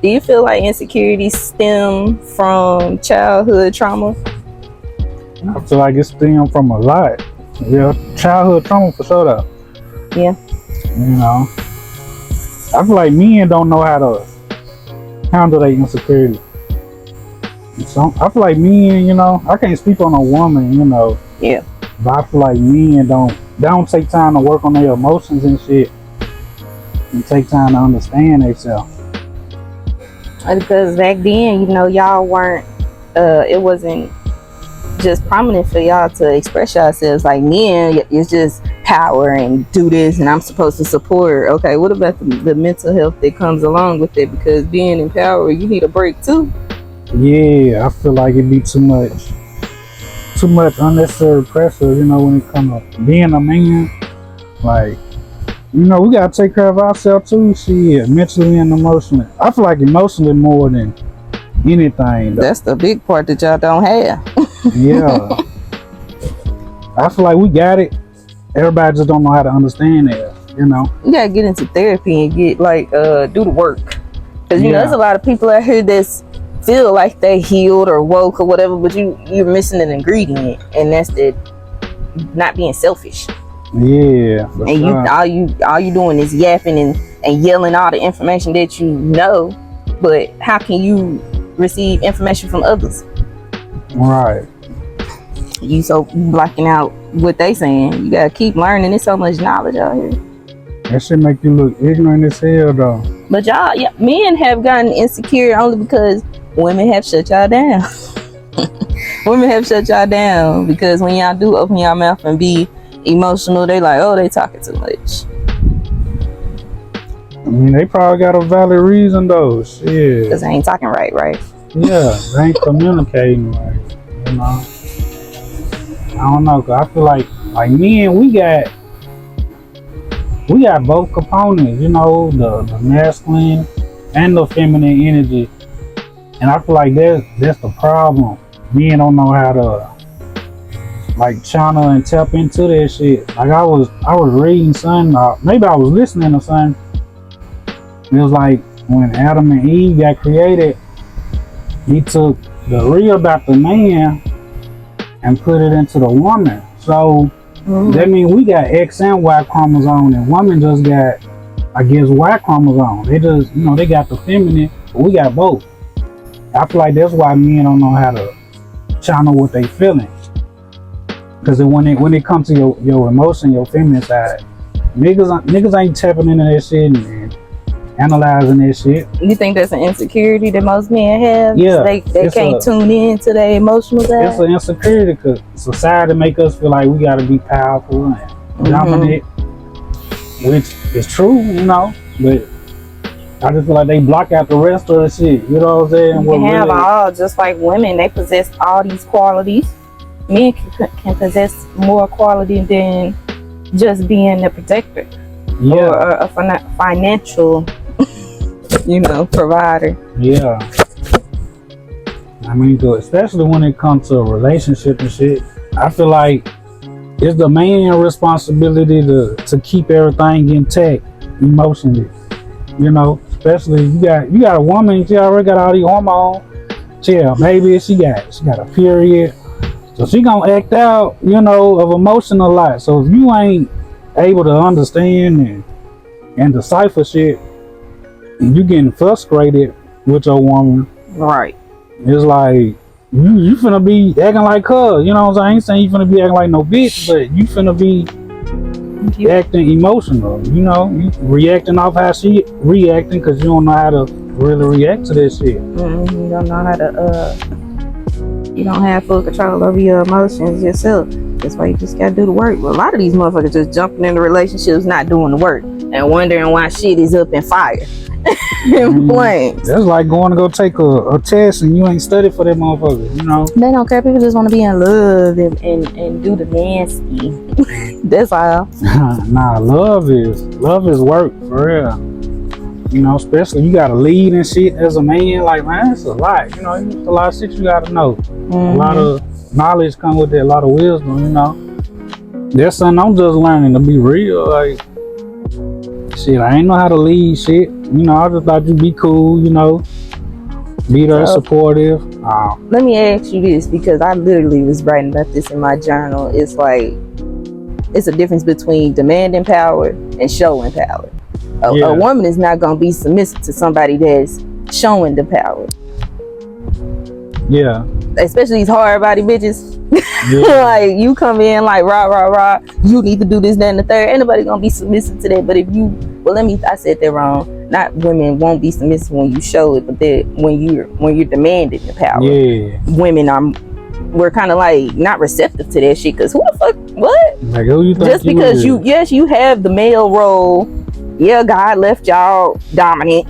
Do you feel like insecurities stem from childhood trauma? I feel like it stems from a lot. Yeah, childhood trauma for sure though. Yeah. You know, I feel like men don't know how to handle their insecurity. So I feel like men, you know, I can't speak on a woman, you know. Yeah. But I feel like men don't take time to work on their emotions and shit, and take time to understand themselves. Because back then, you know, y'all weren't. It wasn't just prominent for y'all to express yourselves. Like men, it's just power and do this, and I'm supposed to support. Okay, what about the mental health that comes along with it? Because being in power, you need a break too. Yeah, I feel like it'd be too much unnecessary pressure, you know, when it comes to being a man. Like, you know, we gotta take care of ourselves too, shit, mentally and emotionally. I feel like emotionally more than anything. Though. That's the big part that y'all don't have. Yeah. I feel like we got it. Everybody just don't know how to understand it, you know. You gotta get into therapy and get like do the work. Because you know there's a lot of people out here that's feel like they healed or woke or whatever, but you're missing an ingredient, and that's the not being selfish. Yeah. And sure. all you doing is yapping and yelling all the information that you know, but how can you receive information from others? Right. You so blocking out what they saying. You gotta keep learning. There's so much knowledge out here. That shit make you look ignorant as hell though. But y'all, men have gotten insecure only because women have shut y'all down. Women have shut y'all down because when y'all do open your mouth and be emotional, they like, oh, they talking too much. I mean, they probably got a valid reason though. Shit. Because they ain't talking right? Yeah, they ain't communicating right. You know. I don't know, cause I feel like men, we got both components, you know, the masculine and the feminine energy. And I feel like that's the problem. Men don't know how to like channel and tap into that shit. Like I was reading something, maybe I was listening to something. It was like when Adam and Eve got created, he took the real about the man and put it into the woman. So that means we got X and Y chromosome, and woman just got, I guess, Y chromosome. They just, you know, they got the feminine, but we got both. I feel like that's why men don't know how to channel what they feeling. Because when it comes to your emotion, your feminine side, niggas ain't tapping into that shit and analyzing that shit. You think that's an insecurity that most men have? Yeah. They can't tune in to their emotional side? It's an insecurity because society make us feel like we gotta be powerful and dominant, which is true, you know, but I just feel like they block out the rest of the shit, you know what I'm saying? You can have all, just like women, they possess all these qualities. Men can possess more quality than just being a protector or a financial, you know, provider. Yeah. I mean, especially when it comes to a relationship and shit, I feel like it's the man's responsibility to keep everything intact emotionally. You know, especially you got a woman, she already got all these hormones. She a baby, she got a period. So she gonna act out, you know, of emotion a lot. So if you ain't able to understand and decipher shit, and you getting frustrated with your woman, right? It's like you finna be acting like her. You know what I'm saying? I ain't saying you finna be acting like no bitch, but you finna be acting emotional. You know, you reacting off how she reacting because you don't know how to really react to this shit. You don't know how to. You don't have full control over your emotions yourself. That's why you just gotta do the work. But a lot of these motherfuckers just jumping into relationships, not doing the work, and wondering why shit is up in fire in flames. That's like going to go take a test and you ain't studied for that motherfucker, you know? They don't care. People just want to be in love and do the nasty. That's all. Nah, love is work for real. You know, especially you gotta lead and shit as a man. Like, man, it's a lot. You know, it's a lot of shit you gotta know. A lot of knowledge come with that, a lot of wisdom, you know. That's something I'm just learning, to be real. Like, shit, I ain't know how to lead shit. you know, I just thought you'd be cool, you know, be there So, supportive. let me ask you this, because I literally was writing about this in my journal. It's like, it's a difference between demanding power and showing power. A woman is not going to be submissive to somebody that's showing the power. Yeah. Especially these hard body bitches. Yeah. Like, you come in like, rah, rah, rah, you need to do this, that, and the third. Ain't nobody going to be submissive to that. But if you, well, I said that wrong. Not women won't be submissive when you show it, but that when you're demanding the power. Yeah. Women we're kind of like not receptive to that shit, because who the fuck, what? Like, who you think just because you have the male role. Yeah, God left y'all dominant,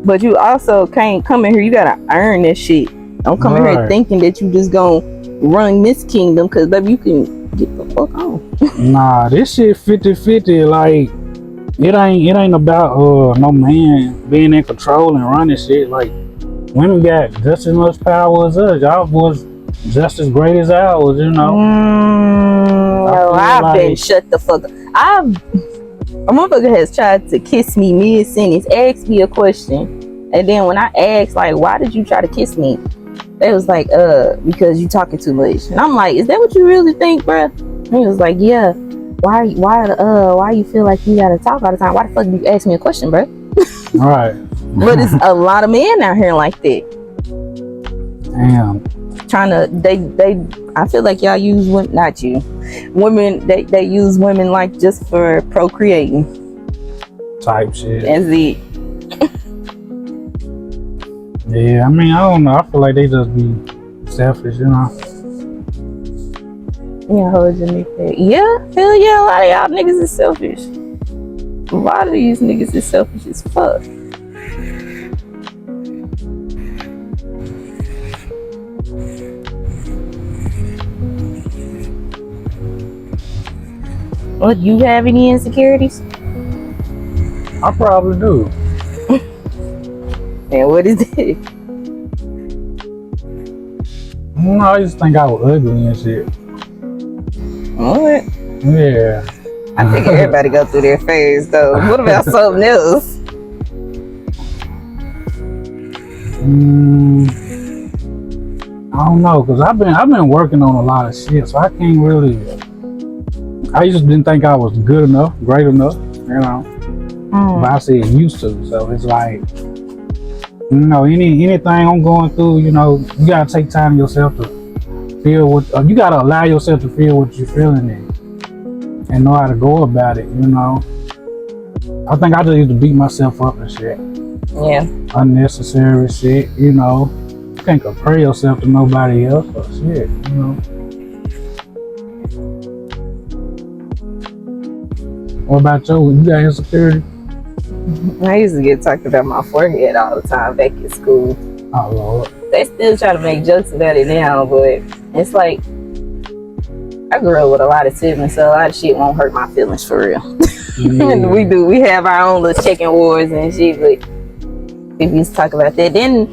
but you also can't come in here, you gotta earn this shit. Don't come in here thinking that you just gonna run this kingdom, because baby, you can get the fuck on. Nah, this shit 50-50. Like, it ain't about no man being in control and running shit. Like, women got just as much power as us. Y'all boys just as great as ours, you know. No, I've been shut the fuck up. A motherfucker has tried to kiss me mid-sentence, ask me a question, and then when I asked, like, why did you try to kiss me? They was like, because you talking too much. And I'm like, is that what you really think, bruh? And he was like, yeah. Why you feel like you gotta talk all the time? Why the fuck do you ask me a question, bruh? Right. But it's a lot of men out here like that. Damn. Trying to, I feel like y'all use women, not you. Women, they use women like just for procreating. Type shit. That's it. Yeah, I mean, I don't know. I feel like they just be selfish, you know. Yeah, hold your neck there. Yeah, hell yeah, a lot of y'all niggas is selfish. A lot of these niggas is selfish as fuck. Well, do you have any insecurities? I probably do. And what is it? I just think I was ugly and shit. What? Yeah. I think everybody go through their phase though. What about something else? I don't know, cause I've been working on a lot of shit, so I can't really. I just didn't think I was good enough, great enough, you know. But I said used to, so it's like, you know, anything I'm going through, you know, you gotta take time to yourself to feel what you gotta allow yourself to feel what you're feeling and know how to go about it, you know. I think I just used to beat myself up and shit. Yeah. Unnecessary shit, you know. You can't compare yourself to nobody else or shit, you know. What about you? You got insecurity? I used to get talked about my forehead all the time back in school. Oh Lord. They still try to make jokes about it now, but it's like, I grew up with a lot of siblings, so a lot of shit won't hurt my feelings for real. Yeah. We have our own little chicken wars and shit, but we used to talk about that. Then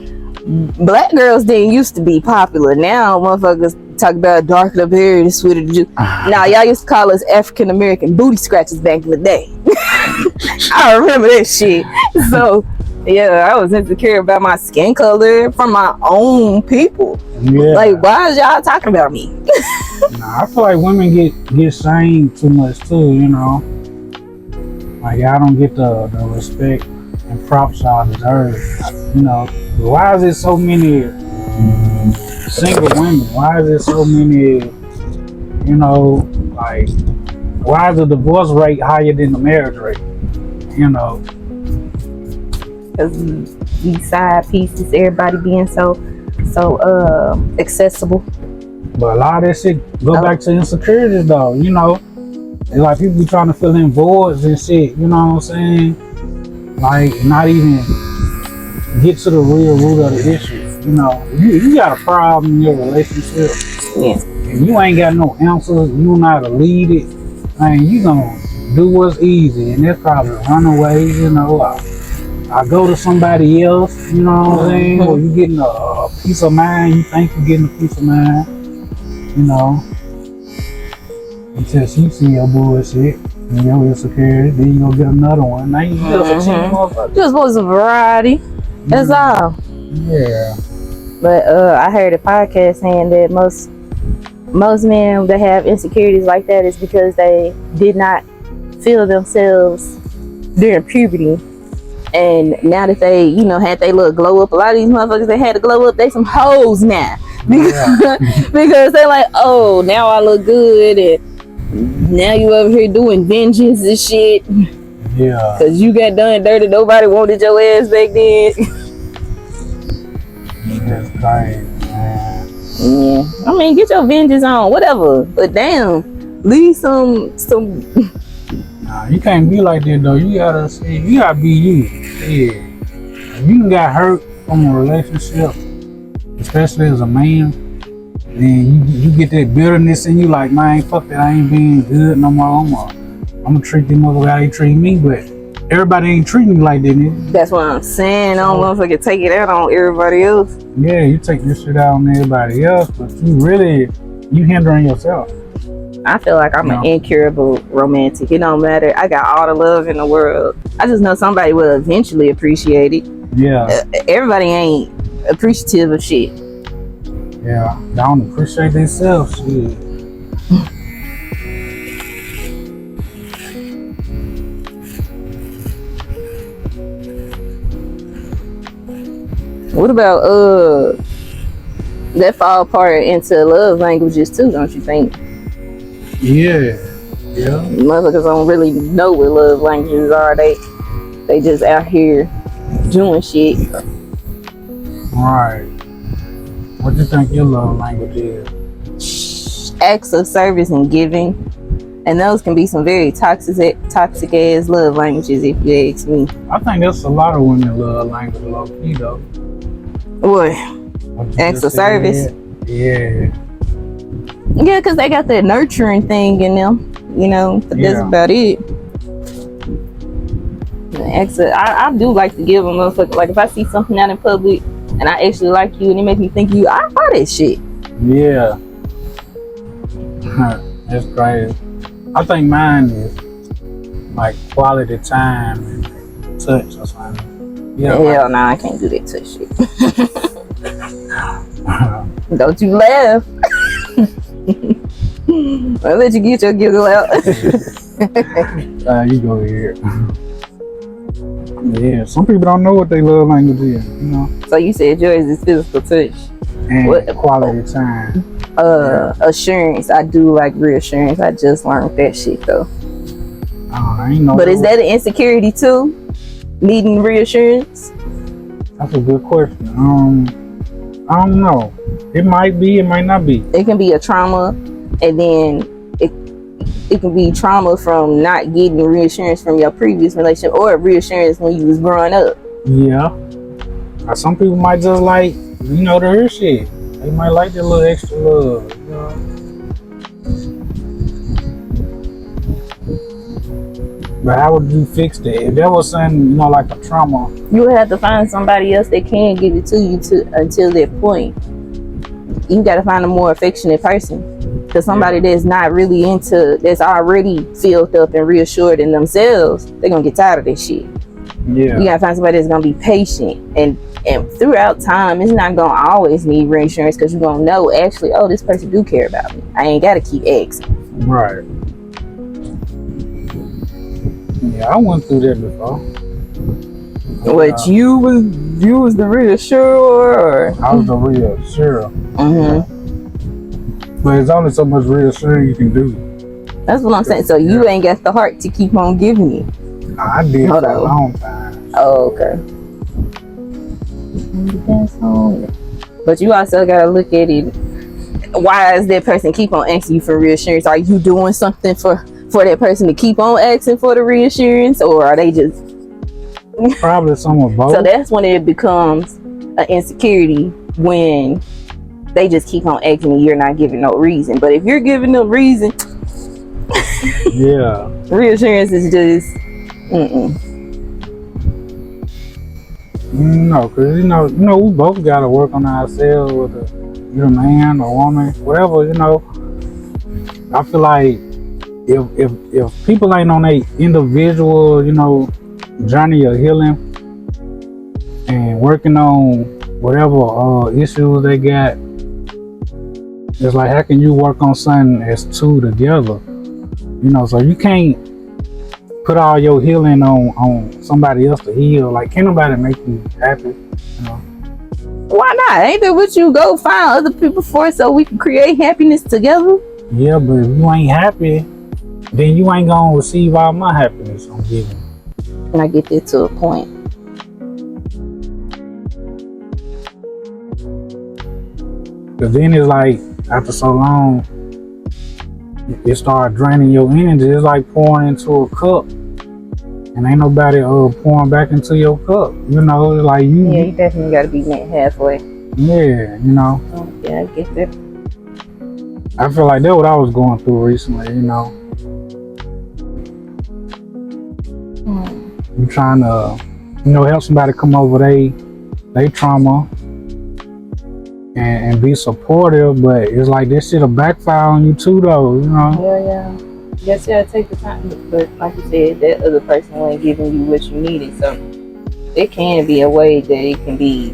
black girls didn't used to be popular. Now motherfuckers talk about dark up hair and sweeter than you. Now y'all used to call us African American booty scratchers back in the day. I remember that shit. So yeah, I was insecure about my skin color from my own people. Yeah. Like, why is y'all talking about me? Nah, I feel like women get shamed too much too, you know. Like, y'all don't get the respect and props y'all deserve. You know, why is there so many single women? Why is there so many, you know, like, why is the divorce rate higher than the marriage rate? You know, because these side pieces, everybody being so accessible. But a lot of that shit go back to insecurities though, you know. It's like people be trying to fill in voids and shit, you know what I'm saying? Like, not even get to the real root of the issue. You know, you got a problem in your relationship. Yeah. And you ain't got no answers, you don't know how to lead it. Man, you gonna do what's easy, and that's probably run away, you know. I go to somebody else, you know what I'm saying? Or you getting a peace of mind, you think you're getting a peace of mind, you know. Until she see your bullshit. You know, insecurity. Then you gonna get another one. Now you just a cheap motherfucker. Just was a variety. That's all. Yeah. But I heard a podcast saying that most men that have insecurities like that is because they did not feel themselves during puberty. And now that they, had they little glow up, a lot of these motherfuckers that had to glow up, they some hoes now. Because they're like, oh, now I look good, and now you over here doing vengeance and shit. Yeah. Cause you got done dirty, nobody wanted your ass back then. That's crazy, man. Yeah, I mean, get your vengeance on, whatever. But damn, leave some. Nah, you can't be like that though. You gotta be you. Yeah. If you got hurt from a relationship, especially as a man, then you get that bitterness in you. Like, man, fuck that. I ain't being good no more. I'm gonna treat them motherfuckers how they treat me, but everybody ain't treating you like that, nigga. That's what I'm saying. I don't know if I can take it out on everybody else. Yeah, you take this shit out on everybody else, but you hindering yourself. I feel like I'm an incurable romantic. It don't matter. I got all the love in the world. I just know somebody will eventually appreciate it. Yeah. Everybody ain't appreciative of shit. Yeah. They don't appreciate themselves. Shit. What about that fall part into love languages too, don't you think? Yeah. Yeah. Motherfuckers don't really know what love languages are. They just out here doing shit. Right. What do you think your love language is? Acts of service and giving. And those can be some very toxic ass love languages, if you ask me. I think there's a lot of women love language low key though. What? Acts of service? Yeah. Yeah, because they got that nurturing thing in them, but that's about it. I do like to give them motherfucker. Like if I see something out in public and I actually like you and it makes me think you, I buy that shit. Yeah. That's crazy. I think mine is like quality time and touch or something. Yeah. Hell no, I can't do that touch shit. Don't you laugh. I'll let you get your giggle out. You go here. Yeah, some people don't know what they love language is, So you said yours is physical touch. And quality time. Assurance. I do like reassurance. I just learned that shit though. I ain't know. But is that an insecurity too? Needing reassurance? That's a good question. I don't know. It might be, it might not be. It can be a trauma, and then it can be trauma from not getting reassurance from your previous relationship, or reassurance when you was growing up. Yeah. Or some people might just like, the her shit. They might like that little extra love, But how would you fix that? If there was something, like a trauma, you would have to find somebody else that can give it to you until that point. You got to find a more affectionate person, because somebody that's not really that's already filled up and reassured in themselves, they're gonna get tired of this shit. Yeah. You gotta find somebody that's gonna be patient, and throughout time, it's not gonna always need reassurance, because you're gonna know actually, oh, this person do care about me. I ain't gotta keep asking. Right. Yeah, I went through that before. What, you was the reassurer? I was the reassurer. Mm-hmm. But it's only so much reassuring you can do. That's what I'm saying. So you ain't got the heart to keep on giving it. I did for a long time. Oh, okay. But you also gotta look at it. Why is that person keep on asking you for reassurance? Are you doing something for that person to keep on asking for the reassurance, or are they just probably some of both? So that's when it becomes an insecurity, when they just keep on asking and you're not giving no reason. But if you're giving them reason, yeah, reassurance is just no, because we both gotta work on ourselves, whether you're a man or woman, whatever. I feel like if people ain't on a individual, journey of healing and working on whatever issues they got, it's like, how can you work on something as two together? So you can't put all your healing on somebody else to heal. Like, can't nobody make you happy, Why not? Ain't that what you go find other people for, so we can create happiness together? Yeah, but if you ain't happy, then you ain't gonna receive all my happiness I'm giving. And I get that to a point. Cause then it's like, after so long, it start draining your energy. It's like pouring into a cup, and ain't nobody pouring back into your cup. Like you. Yeah, you definitely gotta be met halfway. Yeah, Oh, yeah, I get that. I feel like that's what I was going through recently. You trying to, help somebody come over they trauma and be supportive, but it's like this shit'll backfire on you too, though. Yeah. Yes, yeah, take the time, but like you said, that other person ain't giving you what you needed, so it can be a way that it can be,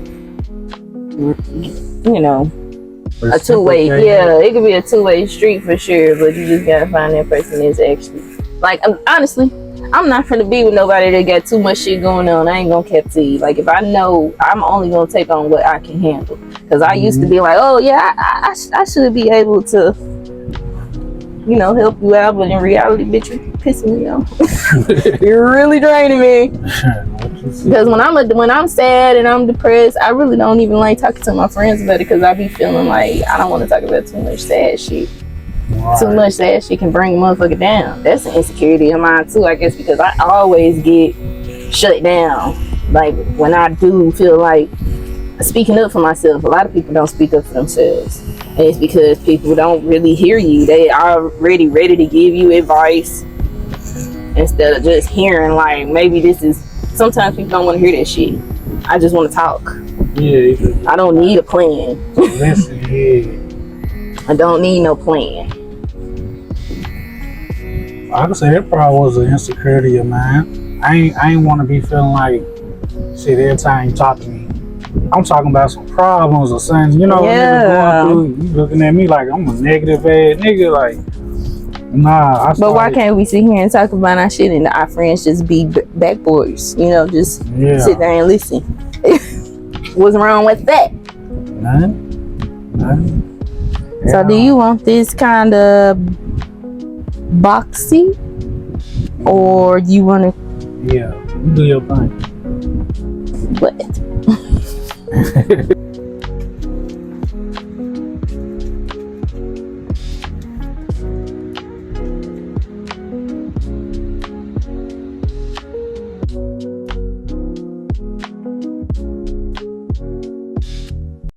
a two-way. Yeah, it could be a two-way street for sure, but you just gotta find that person that's actually, like, honestly, I'm not gonna be with nobody that got too much shit going on. I ain't gonna cap to you. Like, if I know, I'm only gonna take on what I can handle. Because I used to be like, oh yeah, I should be able to, help you out. But in reality, bitch, you pissing me off. You're really draining me. Because when I'm sad and I'm depressed, I really don't even like talking to my friends about it, because I be feeling like I don't want to talk about too much sad shit. Right. Too much sad shit can bring a motherfucker down. That's an insecurity of mine too, I guess, because I always get shut down. Like, when I do feel like speaking up for myself, a lot of people don't speak up for themselves. And it's because people don't really hear you. They are already ready to give you advice instead of just hearing, like, maybe this is, sometimes people don't want to hear that shit. I just want to talk. Yeah. I don't need a plan. Listen, yeah. I don't need no plan. I could say that probably was an insecurity of mine. I ain't want to be feeling like shit every time you talk to me. I'm talking about some problems or something, Yeah. Going through, you looking at me like I'm a negative ass nigga, like, nah. But why can't we sit here and talk about our shit and our friends just be backboards? Just sit there and listen. What's wrong with that? None. So do you want this kind of boxy, or you want to? Yeah, you do your thing. What?